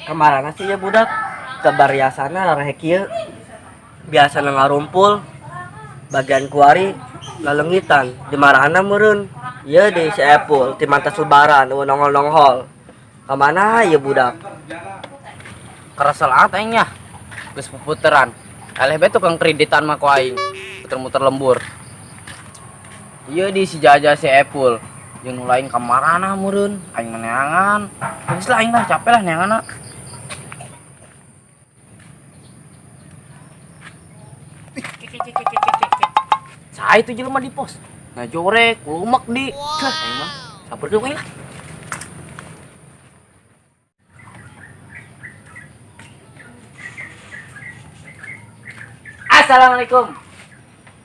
Kemarin sih ya budak kebariasana rareh kieu biasa ngarumpul bagian kuari lalengitan di marana meureun ieu di Saepul ti mantas lebaran nongol-nongol kemana ya budak Keresel aing nya. Geus puputeran. Eleh be tukang kreditan mah ku aing. Muter-muter lembur. Ieu di si Jaja si Epul. Jeung nu lain ka marana meureun, aing mah neangan. Geus lah aing mah capek lah neanganna. Saha itu jelema di pos? Ngajorek, lumek di. Aing mah sampurkeun we lah. Assalamualaikum.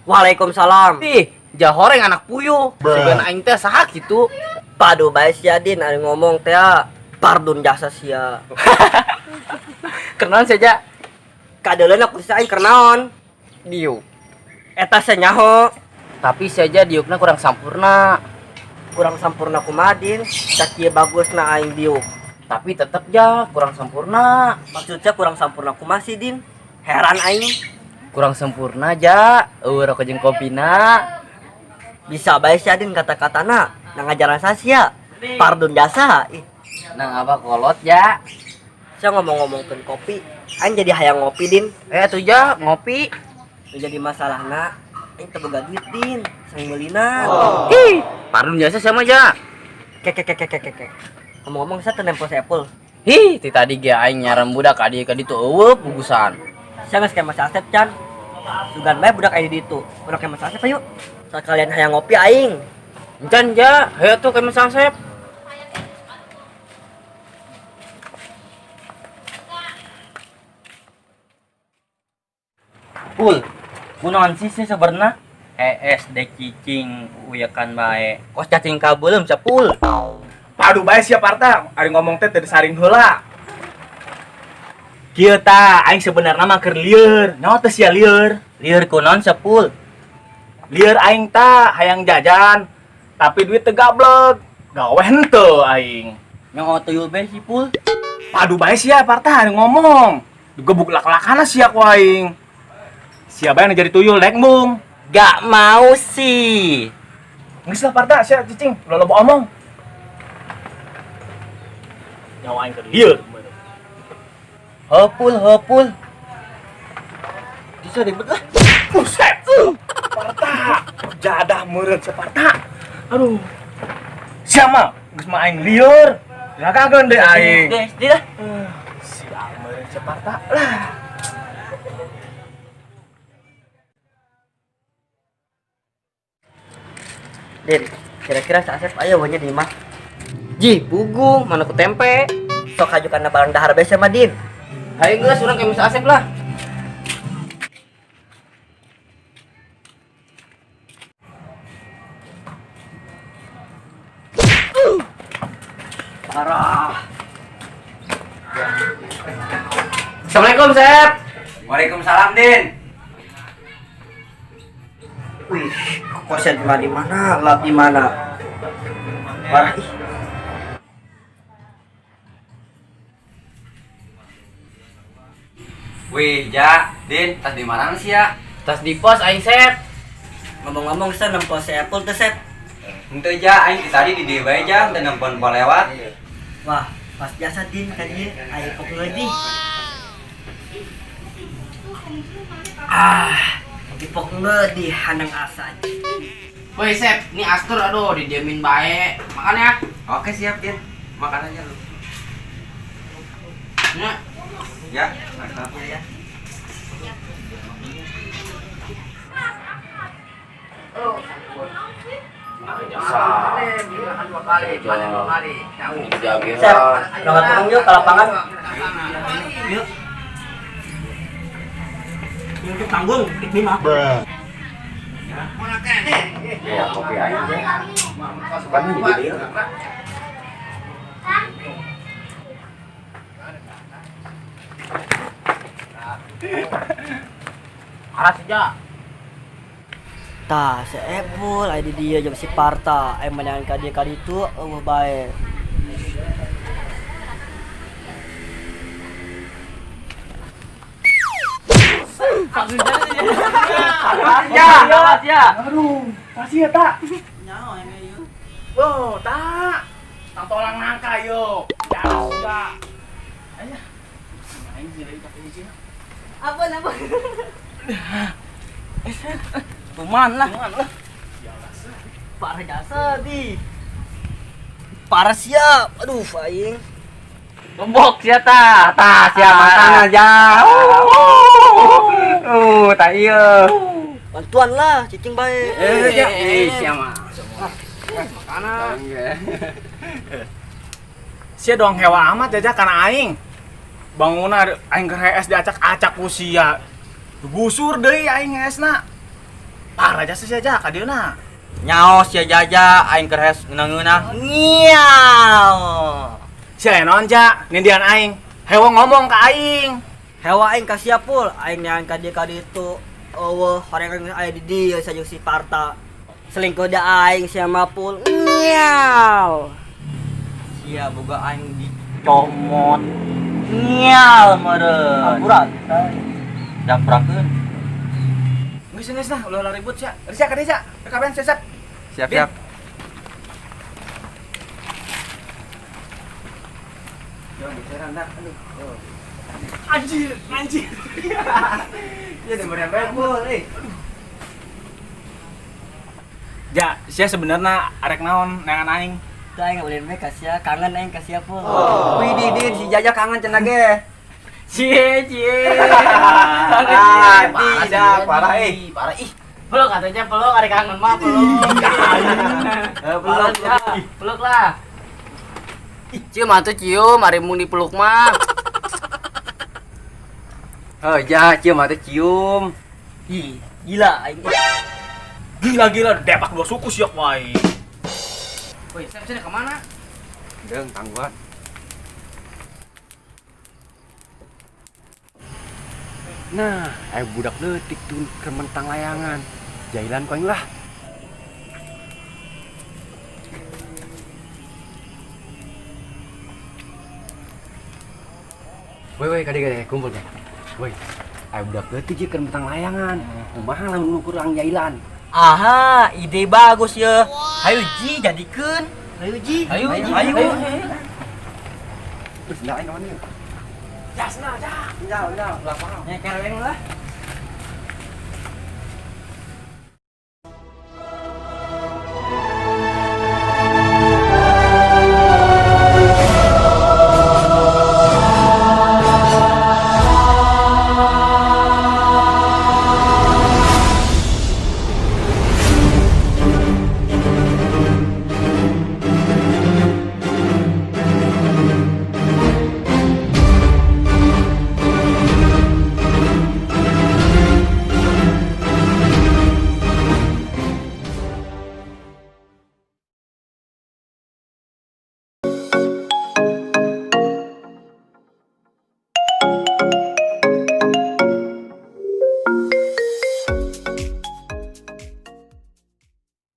Waalaikumsalam. Ih, jahoreng anak puyuh. Segan aing teh saha kitu? Padu bae sia Din ari ngomong teh pardun jasa sia. Kenaon saja Kadeuleuna ku sia aing keur naon? diuk. Eta senyaho Tapi saja diukna kurang sampurna. kurang sampurna kumaha Din? Cak ieu bagusna aing diuk. Tapi tetep ja kurang sampurna. Maksudnya kurang sampurna kumaha sih Din? Heran aing. Kurang sempurna ja. Rokok jeung kopina. Bisa bae sia Din kata-katana nang ngajaran sasia. Pardun jasa. Ih, Nang apa kolot ja. saya ngomong-ngomongkeun kopi, aing jadi hayang ngopi Din. Tuh ja ngopi. Nu jadi masalahna aing teu boga duit Din, sang meulina. Ih, pardon jasa sama ja. Kek. Ngomong-ngomong saya teu nempo Saepul. Hi, ti tadi ge aing nyaran budak ka dieu ka ditu eueuh pugusan. Saya geus kema Asep can. Sugan bae budak aya di ditu. Budak kema Asep yuk. Sakalian hayang ngopi aing. Encan ja, hayo tuh ke Mas Asep. Pul, kunaon sih sebenarnya? SD cicing uyakan bae. Kos cacing kabeuleum sapul. Padu bae sia Parta, ari ngomong teh teu disaring heula. Kieu tah aing sebenarnya mah keur lieur. Nyaho teh sia lieur? Lieur kunaon sapul? Lieur aing tah hayang jajan, tapi duit teu gablek. Gawe henteu aing. Nyaho tuyul bae si Pul? Padu bae sia Parta ari ngomong. Digebuk lak-lakana sia ku aing. Sia bae nu jadi tuyul dek mung. Gak mau sih. Geus lah Parta sia cicing, loba omong. Nyaho aing keur lieur. Hopul. Bisa ribet lah. Buset. Parta, jadah meureun Parta. Aduh. Sia mah geus mah aing lieur. Ragageun deui aing. Guys, di dah. Sia meureun Parta lah. Din, kira-kira si Asep aya wanya di imah. Ji, pugu, mana ku tempe. Sok ajukanna barang dahar bae sama Din. Hayo geus urang ke Mas Asep lah. Parah. Assalamualaikum, Sep. Waalaikumsalam, Din. Wih, kosen di mana? Lab di mana? Parah ih. Wih, Ja, Din, tas di mana sih ya? Tas di pos aing Sep. Ngomong-ngomong saya nempo Saepul teh Sep. Henteu Ja, aing tadi di dieu bae Ja, teu nempon lewat. Wah, pas biasa Din ka dieu aya pok leuwih. Dipok di hanang asa. Woi Sep, ini Astur aduh didiamin bae. Makan ya. Oke, siap, Din. Makan aja lu. Ya. Ya, mantap. Ya. Sep, berangkat turun yuk ke lapangan. Yuk. Yuk tanggung, ini mah. Ya, kopi aja. Sebenarnya di dieu. Aras aja. Tah, Saepul aya di dieu jeung si Parta, aya menangan ka dieu ka ditu eueuh bae. Ya. Aduh, kasih ya tak. Wow, tak. Tang tolong nangka yo. Ya sudah. Ayo. Main sih lagi pakai izin. Apa? Tuman lah. Parah jasa di. Parah siap. Aduh, aing. Lombok sia ta. Tah sia makan aja. Tak iya. Bantuan lah, cicing baik. Sia mah. Sia dong hewa amat aja karena aing. Bangunan aing gerees diacak-acak ku sia. Gusur deui aing esna. Parah jasa sia aja ka dieuna. Nyaos sia jaja aing kerhes ngeunah. Ngiau. Sia naon ja, nindian aing. Hewa ngomong ka aing. Hewa aing kasih pul, aing nyan ka dieu itu. Eueuh, horeng aya di dieu saja si Parta. Selingkuh da aing sia mapul. Ngiau. Sia boga aing dicomot. Nyal meureun. Akurat. Damprakeun. Geus nah, ulah ribut sia. Sia ka dieu sia. Kabeh sesep. Siap. Anjir. Ya udah bener baik pul, Ja, sia sebenarnya arek naon nengan aing. Teu aing boleh bae kasih kangen aing kasih pul. Wih didin si Jaja kangen cenah ge. Cie. Tidak, parah Parah ih. Peluk katanya peluk, ada kangen mah peluk. Peluk lah. Cium atuh cium, hari mung dipeluk mah. Ja, cium atuh cium. Ih, gila aing. Gila, depak dua suku siap wae. Woi, saya kemana? Deung tangguhan. Nah, budak leutik tuh kementang layangan. Jailan koing lah. Woi, kade kumpul kan. Woi, budak leutik ieu kementang layangan. Kumaha lamun kurang jailan? Aha, ide bagus ya. Hayu Ji jadikeun. Hayu Ji. Ayo. Terus ndak aing kawan ieu. Jasna, ja. Nya kereng lah.